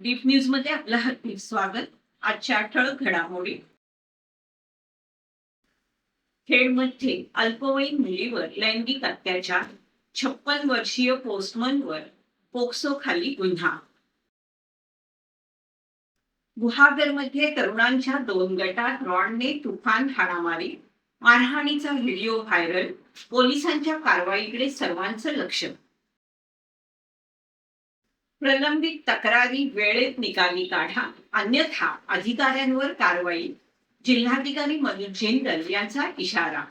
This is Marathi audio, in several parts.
डीप न्यूज मध्ये आपलं हार्दिक स्वागत. आजच्या ठळक घडामोडी. खेडमध्ये अल्पवयीन मुलीवर लैंगिक अत्याचार, 56 वर्षीय पोस्टमनवर पोक्सो खाली गुन्हा. गुहागरमध्ये तरुणांच्या 2 गटात रॉडने तुफान हाणामारी, मारहाणीचा व्हिडिओ व्हायरल, पोलिसांच्या कारवाईकडे सर्वांचं लक्ष. प्रलंबित तक्रारी वेळेत निकाली काढा, अन्यथा अधिकाऱ्यांवर कारवाई, जिल्हाधिकारी मनोज जिंदल यांचा इशारा.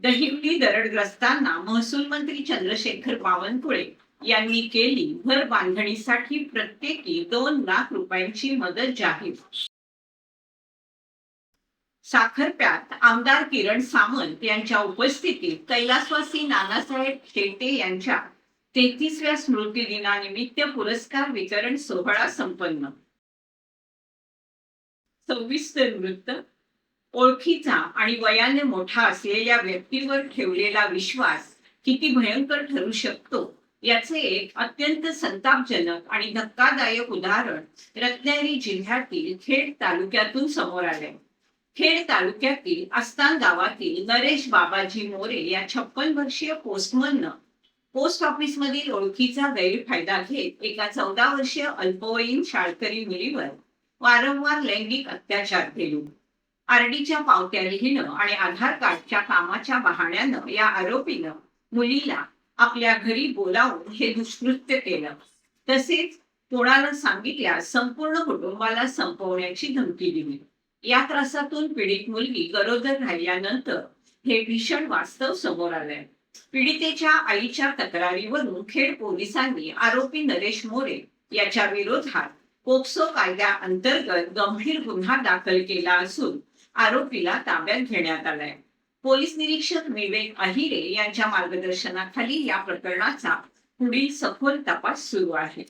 दहिवली दरडग्रस्तांना महसूल मंत्री चंद्रशेखर बावनकुळे यांनी केली घर बांधणीसाठी प्रत्येकी 2 लाख रुपयांची मदत जाहीर. साखरप्यात आमदार किरण सामंत यांच्या उपस्थितीत कैलासवासी नानासाहेब शेटे यांच्या 33व्या स्मृतिदिनानिमित्त पुरस्कार वितरण सोहळा संपन्न. सविस्तर वृत्त. ओळखीचा आणि वयाने मोठा असलेल्या व्यक्तीवर ठेवलेला विश्वास किती भयंकर ठरू शकतो याचे एक अत्यंत संतापजनक आणि धक्कादायक उदाहरण रत्नागिरी जिल्ह्यातील खेड तालुक्यातून समोर आले. खेड तालुक्यातील आस्तान गावातील नरेश बाबाजी मोरे या 56 वर्षीय पोस्टमननं पोस्ट ऑफिस मधील ओळखीचा गैरफायदा घेत एका 14 वर्षीय अल्पवयीन शाळकरी मुलीवर वारंवार लैंगिक अत्याचार केले. आरडीच्या पावत्या लिहिणं आणि आधार कार्डच्या कामाच्या बहाण्यानं या आरोपीनं मुलीला आपल्या घरी बोलावून हे दुष्कृत्य केलं. तसेच कोणाला सांगितल्यास संपूर्ण कुटुंबाला संपवण्याची धमकी दिली. या त्रासातून पीडित मुलगी गरोदर राहिल्यानंतर हे भीषण वास्तव समोर आलंय. पीडितेच्या आईच्या तक्रारीवरून खेड पोलिसांनी आरोपी नरेश मोरे याच्या विरोधात पोक्सो कायद्याअंतर्गत गंभीर गुन्हा दाखल केला असून आरोपीला ताब्यात घेण्यात आलाय. पोलीस निरीक्षक विवेक अहिरे यांच्या मार्गदर्शनाखाली या प्रकरणाचा पुढील सखोल तपास सुरू आहे.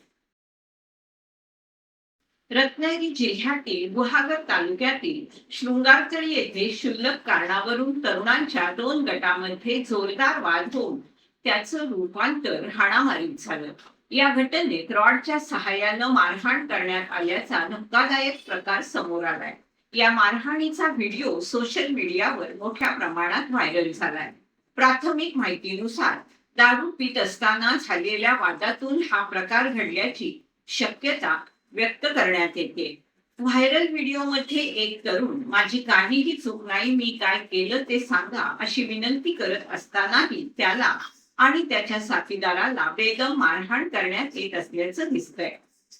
रत्नागिरी जिल्ह्यातील गुहागर तालुक्यातील शृंगारतळी येथे क्षुल्लक कारणावरून तरुणांच्या 2 गटांमध्ये जोरदार वाद होऊन त्याचं रूपांतर हाणामारीत झालं. या घटनेत रॉडच्या सहाय्यानं मारहाण करण्यात आल्याचा धक्कादायक प्रकार समोर आलाय. या मारहाणीचा व्हिडिओ सोशल मीडियावर मोठ्या प्रमाणात व्हायरल झालाय. प्राथमिक माहितीनुसार दारू पित असताना झालेल्या वादातून हा प्रकार घडल्याची शक्यता व्यक्त करण्यात येते. व्हायरल व्हिडिओमध्ये एक तरुण माझी काहीही चूक नाही, मी काय केलं ते सांगा अशी विनंती करत असतानाही त्याला आणि त्याच्या साथीदाराला बेदम मारहाण करण्यात येत असल्याचं दिसतंय.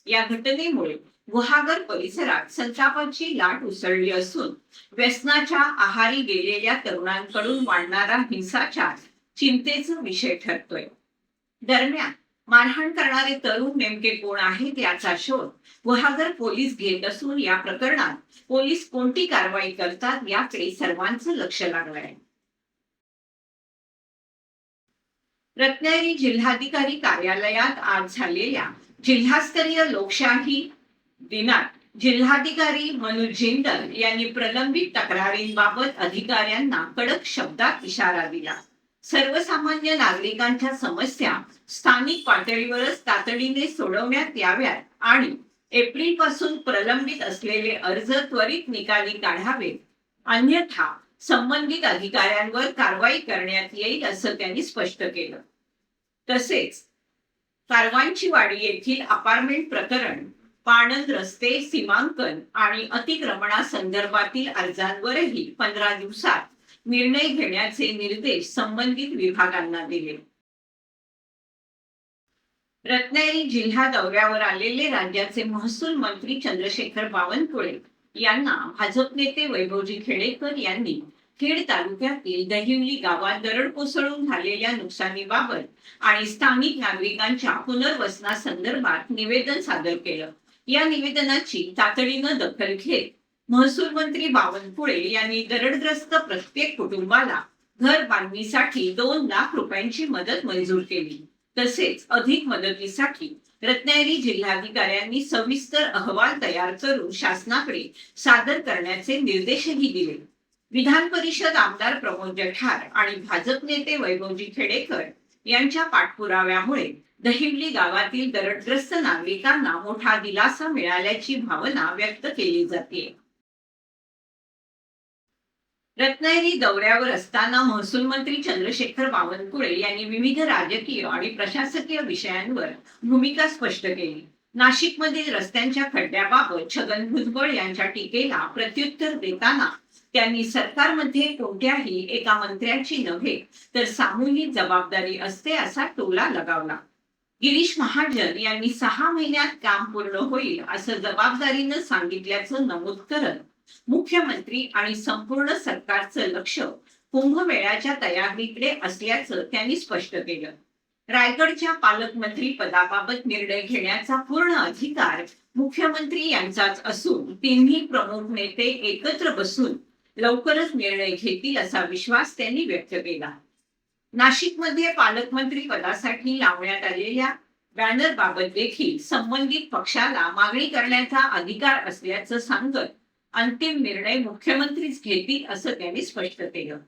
या घटनेमुळे गुहागर परिसरात संतापाची लाट उसळली असून व्यसनाच्या आहारी गेलेल्या तरुणांकडून वाढणारा हिंसाचार चिंतेचा विषय ठरतोय. दरम्यान मारहाण करणारे तरुण नेमके कोण आहेत याचा शोध गुहागर पोलीस घेत असून या प्रकरणात पोलीस कोणती कारवाई करतात याकडे सर्वांचं लक्ष लागलंय. रत्नागिरी जिल्हाधिकारी कार्यालयात आज झालेल्या जिल्हास्तरीय लोकशाही दिनात जिल्हाधिकारी मनोज जिंदल यांनी प्रलंबित तक्रारींबाबत अधिकाऱ्यांना कडक शब्दात इशारा दिला. सर्वसामान्य नागरिकांच्या समस्या स्थानिक पातळीवरच तातडीने सोडवण्यात याव्यात आणि एप्रिल पासून प्रलंबित असलेले अर्ज त्वरित निकाली काढावेत, अन्यथा संबंधित अधिकाऱ्यांवर कारवाई करण्यात येईल असं त्यांनी स्पष्ट केलं. तसेच कारवांचीवाडी येथील अपार्टमेंट प्रकरण, पाणंद रस्ते सीमांकन आणि अतिक्रमणासंदर्भातील अर्जांवरही 15 दिवसात निर्णय घेण्याचे निर्देश संबंधित विभागांना दिले. रत्नागिरी जिल्हा दौऱ्यावर आलेले राज्याचे महसूल मंत्री चंद्रशेखर बावनकुळे यांना भाजप नेते वैभवजी खेडेकर यांनी खेड तालुक्यातील दहिवली गावात दरड कोसळून झालेल्या नुकसानीबाबत आणि स्थानिक नागरिकांच्या पुनर्वसनासंदर्भात निवेदन सादर केलं. या निवेदनाची तातडीनं दखल घेत महसूल मंत्री बावनकुळे यांनी दरडग्रस्त प्रत्येक कुटुंबाला घर बांधणीसाठी 2 लाख रुपयांची मदत मंजूर केली. तसेच अधिक मदतीसाठी रत्नागिरी जिल्हाधिकाऱ्यांनी सविस्तर अहवाल तयार करून शासनाकडे सादर करण्याचे निर्देशही दिले. विधान परिषद आमदार प्रमोद जठार आणि भाजप नेते वैभवजी खेडेकर यांच्या पाठपुराव्यामुळे दहिवली गावातील दरडग्रस्त नागरिकांना मोठा दिलासा मिळाल्याची भावना व्यक्त केली जाते. रत्नागिरी दौऱ्यावर असताना महसूल मंत्री चंद्रशेखर बावनकुळे यांनी विविध राजकीय आणि प्रशासकीय विषयांवर भूमिका स्पष्ट केली. नाशिकमधील रस्त्यांच्या खड्ड्याबाबत छगन भुजबळ यांच्या टीकेला प्रत्युत्तर देताना त्यांनी सरकारमध्ये कोणत्याही एका मंत्र्याची नव्हे तर सामूहिक जबाबदारी असते असा टोला लगावला. गिरीश महाजन यांनी 6 महिन्यात काम पूर्ण होईल असं जबाबदारीनं सांगितल्याचं नमूद करत मुख्यमंत्री आणि संपूर्ण सरकारचं लक्ष कुंभमेळ्याच्या तयारीकडे असल्याचं त्यांनी स्पष्ट केलं. रायगडच्या पालकमंत्री पदाबाबत निर्णय घेण्याचा पूर्ण अधिकार मुख्यमंत्री यांचाच असून तिन्ही प्रमुख नेते एकत्र बसून लवकरच निर्णय घेतील असा विश्वास त्यांनी व्यक्त केला. नाशिकमध्ये पालकमंत्री पदासाठी लावण्यात आलेल्या बॅनर बाबत देखील संबंधित पक्षाला मागणी करण्याचा अधिकार असल्याचं सांगत अंतिम निर्णय मुख्यमंत्रीच घेतील असं त्यांनी स्पष्ट केलं.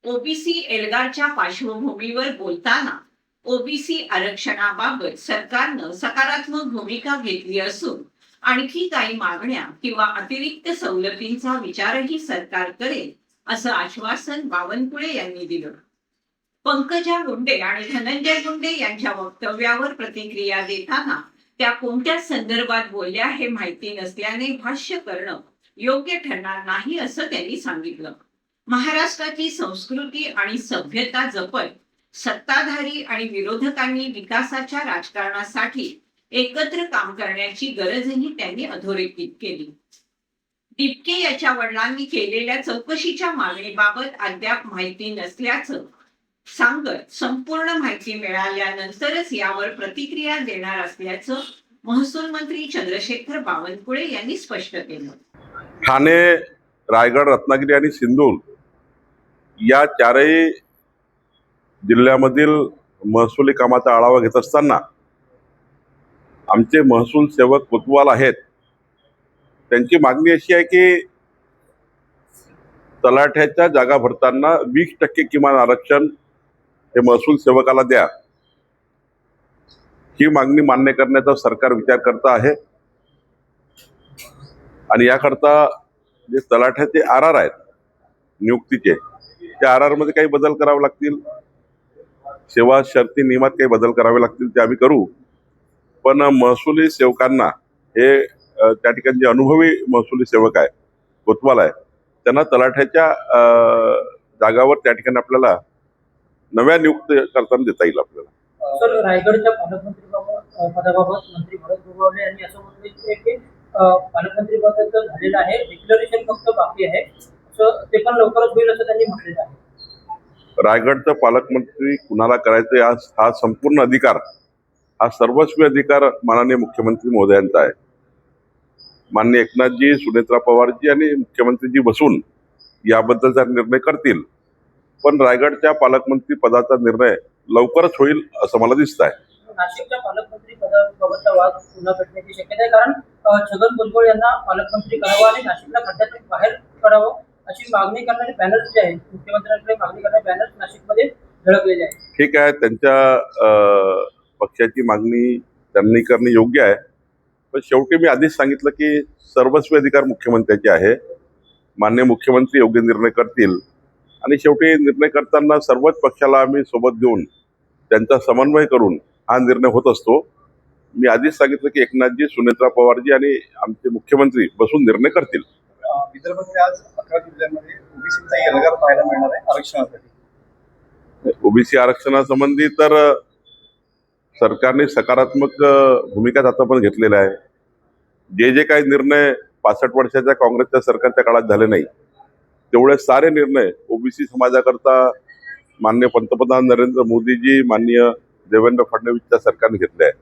ओबीसी एल्गारच्या पार्श्वभूमीवर बोलताना ओबीसी आरक्षणाबाबत सरकारनं सकारात्मक भूमिका घेतली असून आणखी काही मागण्या किंवा अतिरिक्त सवलतींचा विचारही सरकार करेल असं आश्वासन बावनकुळे यांनी दिलं. पंकजा मुंडे आणि धनंजय मुंडे यांच्या वक्तव्यावर प्रतिक्रिया देताना त्या कोणत्या संदर्भात बोलल्या हे माहिती नसल्याने भाष्य करणं योग्य ठरणार नाही असं त्यांनी सांगितलं. महाराष्ट्राची संस्कृती आणि सभ्यता जपत सत्ताधारी आणि विरोधकांनी विकासाच्या राजकारणासाठी एकत्र काम करण्याची गरजही त्यांनी अधोरेखित केली. टिपके याच्या वडिलांनी केलेल्या चौकशीच्या मागणीबाबत अद्याप माहिती नसल्याचं सांगत संपूर्ण माहिती मिळाल्यानंतरच यावर प्रतिक्रिया देणार असल्याचं महसूल मंत्री चंद्रशेखर बावनकुळे यांनी स्पष्ट केलं. ठाणे, रायगड, रत्नागिरी आणि सिंधुदुर्ग या चारही जिल्ह्यामधील महसुली कामाचा आढावा घेत असताना आमचे महसूल सेवक कोतवाल आहेत. त्यांची मागणी अशी आहे की तलाठ्याच्या जागा भरताना 20% किमान आरक्षण हे महसूल सेवकाला द्या. ही मागणी मान्य करण्याचा सरकार विचार करत आहे आणि याकरता जे तलाठ्याचे आर आहेत नियुक्तीचे, त्या आर मध्ये काही बदल करावे लागतील, सेवा शर्ती नियमात काही बदल करावे लागतील, ते आम्ही करू. पण महसुली सेवकांना हे त्या ठिकाणी जे अनुभवी महसुली सेवक आहे, कोतवाल आहे, त्यांना तलाठ्याच्या जागावर त्या ठिकाणी आपल्याला नव्या नियुक्त करताना देता येईल आपल्याला. सर, रायगडच्या पालकमंत्री पदाबाबत मंत्री भरत गोगावले यांनी असं म्हटलं की पालकमंत्री पदाचं झालेलं आहे, डिक्लेरेशन फक्त बाकी आहे, ते पण लवकरच होईल असं त्यांनी म्हटलेलं आहे. रायगडचा पालकमंत्री कुणाला करायचं हा संपूर्ण अधिकार, हा सर्वस्वी अधिकार माननीय मुख्यमंत्री महोदयांचा आहे. माननीय एकनाथजी, सुनेत्रा पवारजी आणि मुख्यमंत्रीजी बसून याबद्दलचा निर्णय करतील. पण रायगडच्या पालकमंत्री पदाचा निर्णय लवकरच होईल असं मला दिसत आहे. नाशिकच्या पालकमंत्री पदाबाबतचा वाद पुन्हा पेटण्याची शक्यता आहे, कारण छगन भुजबळ यांना पालकमंत्री करावं आणि नाशिकला खड्ड्यातून बाहेर काढावं अशी मागणी करणारे बॅनर्स जे आहेत, मुख्यमंत्र्यांकडे मागणी करणारे बॅनर्स नाशिकमध्ये झळकलेले आहेत. ठीक आहे, त्यांच्या पक्षाची मागणी त्यांनी करणे योग्य आहे. पण शेवटी मी आधीच सांगितलं की सर्वस्वी अधिकार मुख्यमंत्र्याचे आहे. माननीय मुख्यमंत्री योग्य निर्णय करतील आणि शेवटी निर्णय करताना सर्वच पक्षाला आम्ही सोबत घेऊन त्यांचा समन्वय करून हा निर्णय होत असतो. मी आधीच सांगितलं की एकनाथजी, सुनेत्रा पवारजी आणि आमचे मुख्यमंत्री बसून निर्णय करतील. विदर्भामध्ये आज 11 जिल्ह्यांमध्ये ओबीसीचा एल्गार पाहायला मिळणार आहे आरक्षणासाठी. ओबीसी आरक्षणासंबंधी तर सरकारने सकारात्मक भूमिका आता पण घेतलेला आहे. जे काही निर्णय 65 वर्षाच्या काँग्रेसच्या सरकारच्या काळात झाले नाही, तेवढे सारे निर्णय ओबीसी समाजाकरता माननीय पंतप्रधान नरेंद्र मोदीजी, माननीय देवेंद्र फडणवीसच्या सरकारने घेतले आहे.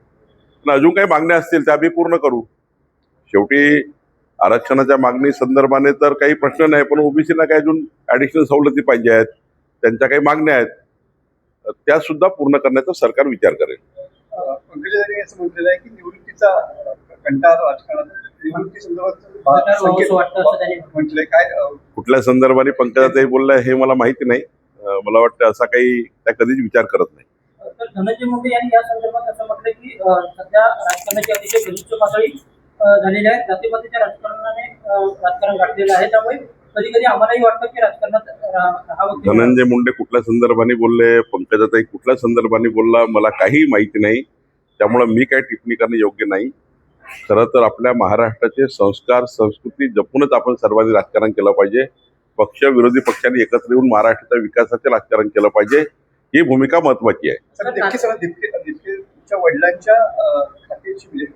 पण अजून काही मागण्या असतील त्या आम्ही पूर्ण करू. शेवटी आरक्षणाच्या मागणी संदर्भाने तर काही प्रश्न नाही, पण ओबीसीला काही अजून ऍडिशनल सवलती पाहिजे आहेत, त्यांच्या काही मागण्या आहेत, त्या सुद्धा पूर्ण करण्याचा सरकार विचार करेल. पंकजा यांनी असं म्हटलेलं आहे की निवृत्तीचा कंटाळा राजकारणात निवृत्ती संदर्भात म्हटलंय. काय कुठल्या संदर्भाने पंकजाताई बोलल्या हे मला माहिती नाही. मला वाटतं असा काही त्या कधीच विचार करत नाही. तर धनंजय मुंडे यांनी या संदर्भात असं म्हटलं की सध्या राजकारणाची अतिशय गलिच्छ पातळी झालेली आहे. जातीपातीच्या राजकारणाने राजकारण गाठलेलं आहे. त्यामुळे कधी कधी आम्हालाही वाटतं की राजकारणात राहावं की नाही. धनंजय मुंडे कुठल्या संदर्भाने बोलले, पंकजाताई कुठल्या संदर्भाने बोलला, मला काही माहिती नाही. त्यामुळे मी काही टिप्पणी करणं योग्य नाही. खरं तर आपल्या महाराष्ट्राचे संस्कार संस्कृती जपूनच आपण सर्वांनी राजकारण केलं पाहिजे. पक्ष विरोधी पक्षांनी एकत्र येऊन महाराष्ट्राच्या विकासाचे राजकारण केलं पाहिजे, ही भूमिका महत्वाची आहे. सर दिपकेच्या वडिलांच्या खात्याची म्हणजे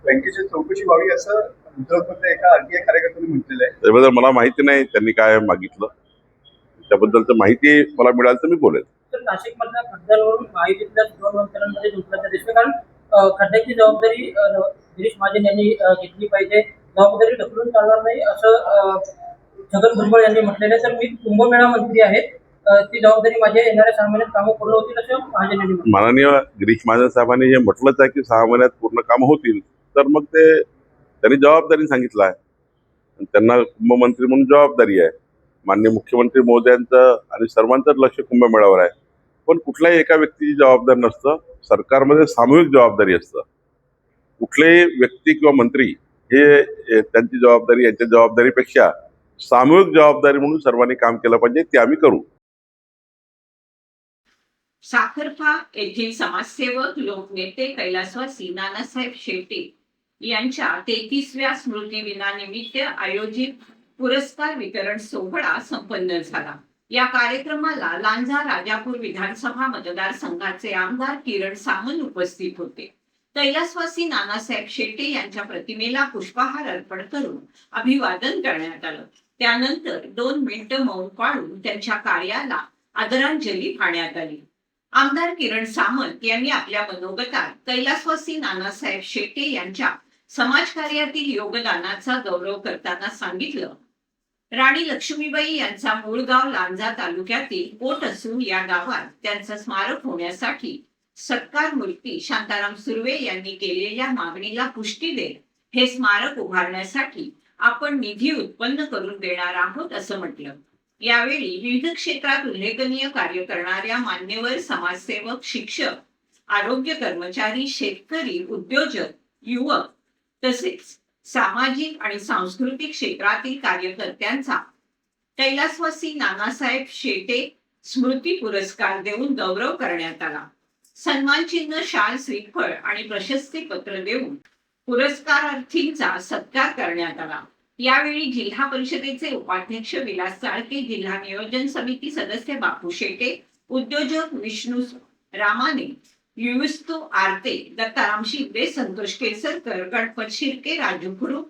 बँकेची चौकशी व्हावी असं उद्धवमधल्या एका आरटीआय कार्यकर्त्यांनी म्हटलेलं आहे. त्याबद्दल मला माहिती नाही त्यांनी काय मागितलं. त्याबद्दलचं माहिती मला मिळाली तर मी बोलेल. तर नाशिकमधल्या खड्ड्यांवरून महायुतीतल्या 2 मंत्र्यांमध्ये दुसऱ्याचा दिसतो. कारण खड्ड्याची जबाबदारी गिरीश महाजन यांनी घेतली पाहिजे. जबाबदारी ढकलून चालणार नाही असं छगन भुजबळ यांनी म्हटलेलं आहे. तर मी कुंभमेळा मंत्री आहे, ती जबाबदारी माझ्या येणाऱ्या 6 महिन्यात कामं पूर्ण होतील असं महाजन यांनी म्हटलं. माननीय गिरीश महाजन साहेबांनी हे म्हटलंच आहे की 6 महिन्यात पूर्ण कामं होतील, तर मग ते त्यांनी जबाबदारी सांगितलं आहे. आणि त्यांना कुंभमंत्री म्हणून जबाबदारी आहे. माननीय मुख्यमंत्री महोदयांचं आणि सर्वांचंच लक्ष कुंभमेळ्यावर आहे. पण कुठल्याही एका व्यक्तीची जबाबदारी नसतं, सरकारमध्ये सामूहिक जबाबदारी असतं. कुठलेही व्यक्ती किंवा मंत्री हे त्यांची जबाबदारी यांच्या जबाबदारीपेक्षा सामूहिक जबाबदारी म्हणून सर्वांनी काम केलं पाहिजे, ते आम्ही करू. साखरपा येथील समाजसेवक लोकनेते कैलासवासी नानासाहेब शेटे यांच्या 33व्या स्मृतिदिनानिमित्त आयोजित पुरस्कार वितरण सोहळा संपन्न झाला. या कार्यक्रमाला लांजा राजापूर विधानसभा मतदारसंघाचे आमदार किरण सामंत उपस्थित होते. कैलासवासी नानासाहेब शेटे यांच्या प्रतिमेला पुष्पहार अर्पण करून अभिवादन करण्यात आलं. त्यानंतर 2 मिनिटं मौन पाळून त्यांच्या कार्याला आदरांजली वाहण्यात आली. आमदार किरण सामंत यांनी आपल्या मनोगतात कैलासवासी नानासाहेब शेटे यांच्या समाजकार्यातील योगदानाचा गौरव करताना सांगितलं, राणी लक्ष्मीबाई यांचा मूळ गाव लांजा तालुक्यातील कोट असून या गावात त्यांचं स्मारक होण्यासाठी सत्कार मूर्ती शांताराम सुर्वे यांनी केलेल्या मागणीला पुष्टी देत हे स्मारक उभारण्यासाठी आपण निधी उत्पन्न करून देणार आहोत असं म्हटलं. यावेळी विविध क्षेत्रात उल्लेखनीय कार्य करणाऱ्या मान्यवर समाजसेवक, शिक्षक, आरोग्य कर्मचारी, शेतकरी, उद्योजक, युवक तसेच सामाजिक आणि सांस्कृतिक क्षेत्रातील कार्यकर्त्यांचा कैलासवासी नानासाहेब शेटे स्मृती पुरस्कार देऊन गौरव करण्यात आला. सन्मानचिन्ह, शाल, श्रीफळ आणि प्रशस्ती पत्र देऊन पुरस्कारार्थींचा सत्कार करण्यात आला. यावेळी जिल्हा परिषदेचे उपाध्यक्ष विलास चाळके, जिल्हा नियोजन समिती सदस्य बापू शेटे, उद्योजक विष्णू रामाने, युस्तू आरते, दत्ताराम शिंदे, संतोष केसरकर, गणपत शिर्के, राजू खुरुप,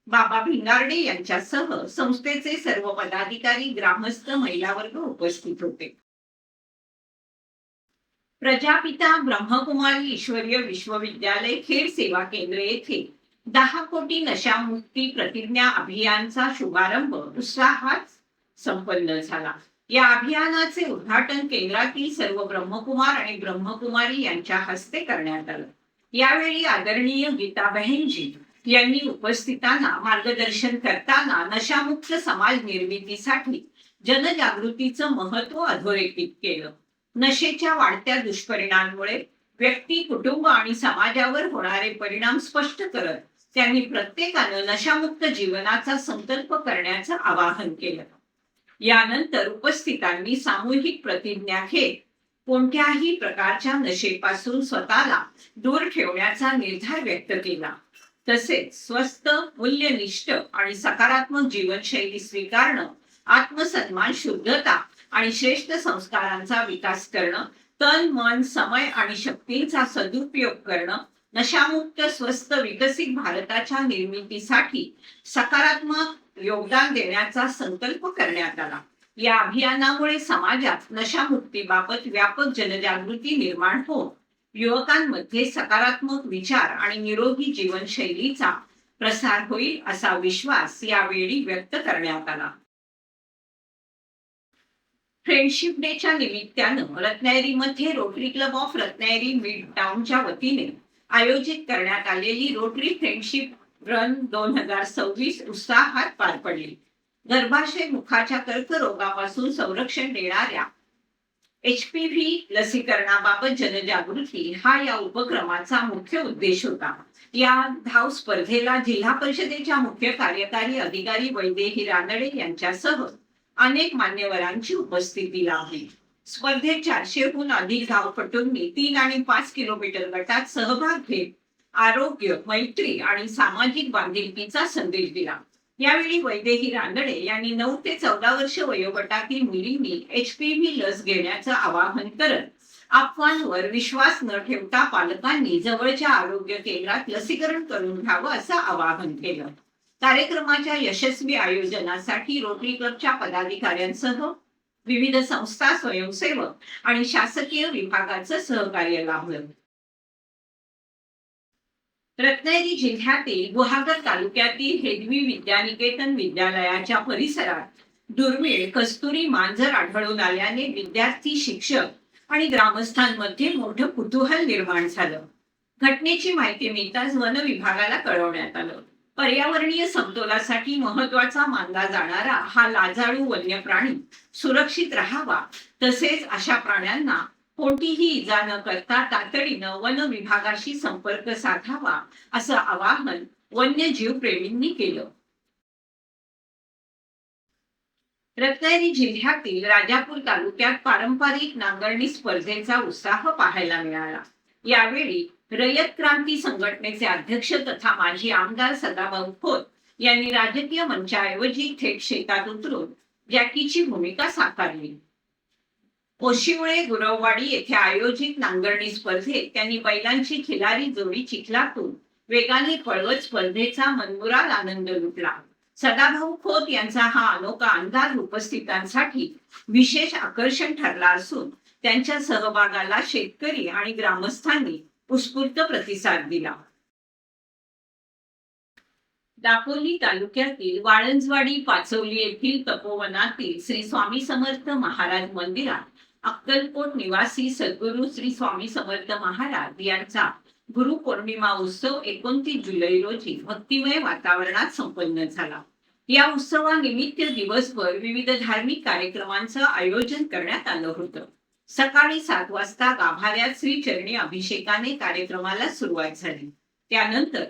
बाबा भिंगारडे यांच्यासह संस्थेचे सर्व पदाधिकारी, ग्रामस्थ, महिला वर्ग उपस्थित होते. प्रजापिता ब्रह्मकुमारी ईश्वरीय विश्वविद्यालय खेड सेवा केंद्र येथे 10 कोटी नशामुक्ती प्रतिज्ञा अभियानचा शुभारंभ उत्साहात संपन्न झाला. या अभियानाचे उद्घाटन केंद्रातील सर्व ब्रह्मकुमार आणि ब्रह्मकुमारी यांच्या हस्ते करण्यात आलं. यावेळी आदरणीय गीताबहेनजी यांनी उपस्थितांना मार्गदर्शन करताना नशामुक्त समाज निर्मितीसाठी जनजागृतीचं महत्त्व अधोरेखित केलं. नशेच्या वाढत्या दुष्परिणामांमुळे व्यक्ती, कुटुंब आणि समाजावर होणारे परिणाम स्पष्ट करत त्यांनी प्रत्येकानं नशामुक्त जीवनाचा संकल्प करण्याचं आवाहन केलं. यानंतर उपस्थितांनी सामूहिक प्रतिज्ञा घेत कोणत्याही प्रकारच्या नशेपासून स्वतःला दूर ठेवण्याचा निर्धार व्यक्त केला. तसेच स्वस्थ, मूल्यनिष्ठ आणि सकारात्मक जीवनशैली स्वीकारणं, आत्मसन्मान, शुद्धता आणि श्रेष्ठ संस्कारांचा विकास करणं, तन, मन, समय आणि शक्तींचा सदुपयोग करणं, नशामुक्त, स्वस्थ, विकसित भारताच्या निर्मितीसाठी सकारात्मक योगदान देण्याचा संकल्प करण्यात आला. या अभियानामुळे समाजात नशामुक्तीबाबत व्यापक जनजागृती निर्माण होऊन युवकांमध्ये सकारात्मक विचार आणि निरोगी जीवनशैलीचा प्रसार होईल असा विश्वास यावेळी व्यक्त करण्यात आला. फ्रेंडशिप डेच्या निमित्तानं रत्नागिरीमध्ये Rotary club of Ratnagiri mid टाउनच्या वतीने आयोजित करण्यात आलेली रोटरी फ्रेंडशिप रन 2026 उत्साहात पार पडली. गर्भाशय मुखाच्या कर्करोगापासून संरक्षण देणाऱ्या HPV लसीकरणाबाबत जनजागृती हा या उपक्रमाचा मुख्य उद्देश होता. या धाव स्पर्धेला जिल्हा परिषदेच्या मुख्य कार्यकारी अधिकारी वैदेही रानडे यांच्यासह अनेक मान्यवरांची उपस्थिती लाभली. स्पर्धेत 400हून अधिक धावपटूंनी 3 आणि 5 किलोमीटर गटात सहभाग घेत आरोग्य, मैत्री आणि सामाजिक बांधिलकीचा संदेश दिला. यावेळी वैदेही रानडे यांनी 9 ते 14 वर्ष वयोगटातील मुलींनी HPV लस घेण्याचं आवाहन करत अफवांवर विश्वास न ठेवता पालकांनी जवळच्या आरोग्य केंद्रात लसीकरण करून घ्यावं असं आवाहन केलं. कार्यक्रमाच्या यशस्वी आयोजनासाठी रोटरी क्लबच्या पदाधिकाऱ्यांसह विविध संस्था, स्वयंसेवक आणि शासकीय विभागाचं सहकार्य लाभलं. रत्नागिरी जिल्ह्यातील गुहागर तालुक्यातील हेदवी विद्यानिकेतन विद्यालयाच्या परिसरात दुर्मिळ कस्तुरी मांजर आढळून आल्याने विद्यार्थी, शिक्षक आणि ग्रामस्थांमध्ये मोठं कुतूहल निर्माण झालं. घटनेची माहिती मिळताच वन विभागाला कळवण्यात आलं. पर्यावरणीय समतोलासाठी महत्वाचा मानला जाणारा हा लाजाळू वन्य प्राणी सुरक्षित राहावा, तसेच अशा प्राण्यांना कोणतीही इजा न करता तातडीनं वन विभागाशी संपर्क साधावा असं आवाहन वन्यजीव प्रेमींनी केलं. रत्नागिरी जिल्ह्यातील राजापूर तालुक्यात पारंपरिक नांगरणी स्पर्धेचा उत्साह पाहायला मिळाला. यावेळी रयत क्रांती संघटनेचे अध्यक्ष तथा माजी आमदार सदाभाऊ खोत यांनी राजकीय मंचाऐवजी थेट शेतात उतरून जॅकीची भूमिका साकारली. कोशिवळे गुरववाडी येथे आयोजित नांगरणी स्पर्धेत त्यांनी बैलांची खिलारी जोडी चिखलातून वेगाने पळवत स्पर्धेचा मनमुराद आनंद लुटला. सदाभाऊ खोत यांचा हा अनोखा अंदाज उपस्थितांसाठी विशेष आकर्षण ठरला असून त्यांच्या सहभागाला शेतकरी आणि ग्रामस्थांनी उत्स्फूर्त प्रतिसाद दिला. दापोली तालुक्यातील वाळंजवाडी पाचवली येथील तपोवनातील श्री स्वामी समर्थ महाराज मंदिरात अक्कलकोट निवासी सद्गुरू श्री स्वामी समर्थ महाराज यांचा गुरुपौर्णिमा उत्सव 29 जुलै रोजी भक्तिमय वातावरणात संपन्न झाला. या उत्सवानिमित्त दिवसभर विविध धार्मिक कार्यक्रमांचं आयोजन करण्यात आलं होतं. सकाळी 7 वाजता गाभाऱ्यात श्रीचरणी अभिषेकाने कार्यक्रमाला सुरुवात झाली. त्यानंतर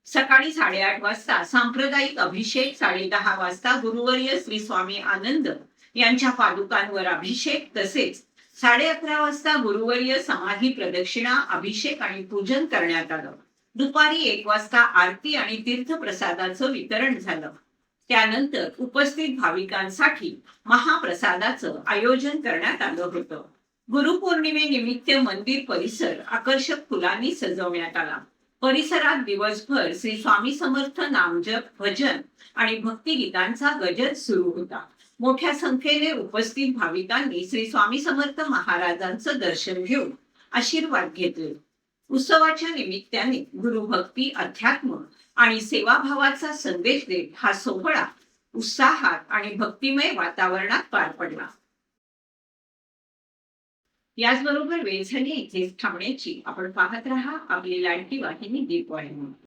सकाळी 8:30 वाजता सांप्रदायिक अभिषेक, 10:30 वाजता गुरुवर्य श्री स्वामी आनंद यांच्या पादुकांवर अभिषेक, तसेच 11:30 वाजता गुरुवर्य समाधी प्रदक्षिणा, अभिषेक आणि पूजन करण्यात आलं. दुपारी 1 वाजता आरती आणि तीर्थप्रसादाचं वितरण झालं. त्यानंतर उपस्थित भाविकांसाठी महाप्रसादाचं आयोजन करण्यात आलं होतं. गुरुपौर्णिमेनिमित्त मंदिर परिसर आकर्षक फुलांनी सजवण्यात आला. परिसरात दिवसभर श्री स्वामी समर्थ नामजप, भजन आणि भक्तिगीतांचा गजर सुरू होता. मोठ्या संख्येने उपस्थित भाविकांनी श्री स्वामी समर्थ महाराजांचं दर्शन घेऊन आशीर्वाद घेतले. उत्सवाच्या निमित्ताने गुरुभक्ती, अध्यात्म आणि सेवाभावाचा संदेश देत हा सोहळा उत्साहात आणि भक्तिमय वातावरणात पार पडला. याचबरोबर वेळ झाली इथेच थांबण्याची. आपण पाहत राहा आपली लाडकी वाहिनी दीपवाहिनी.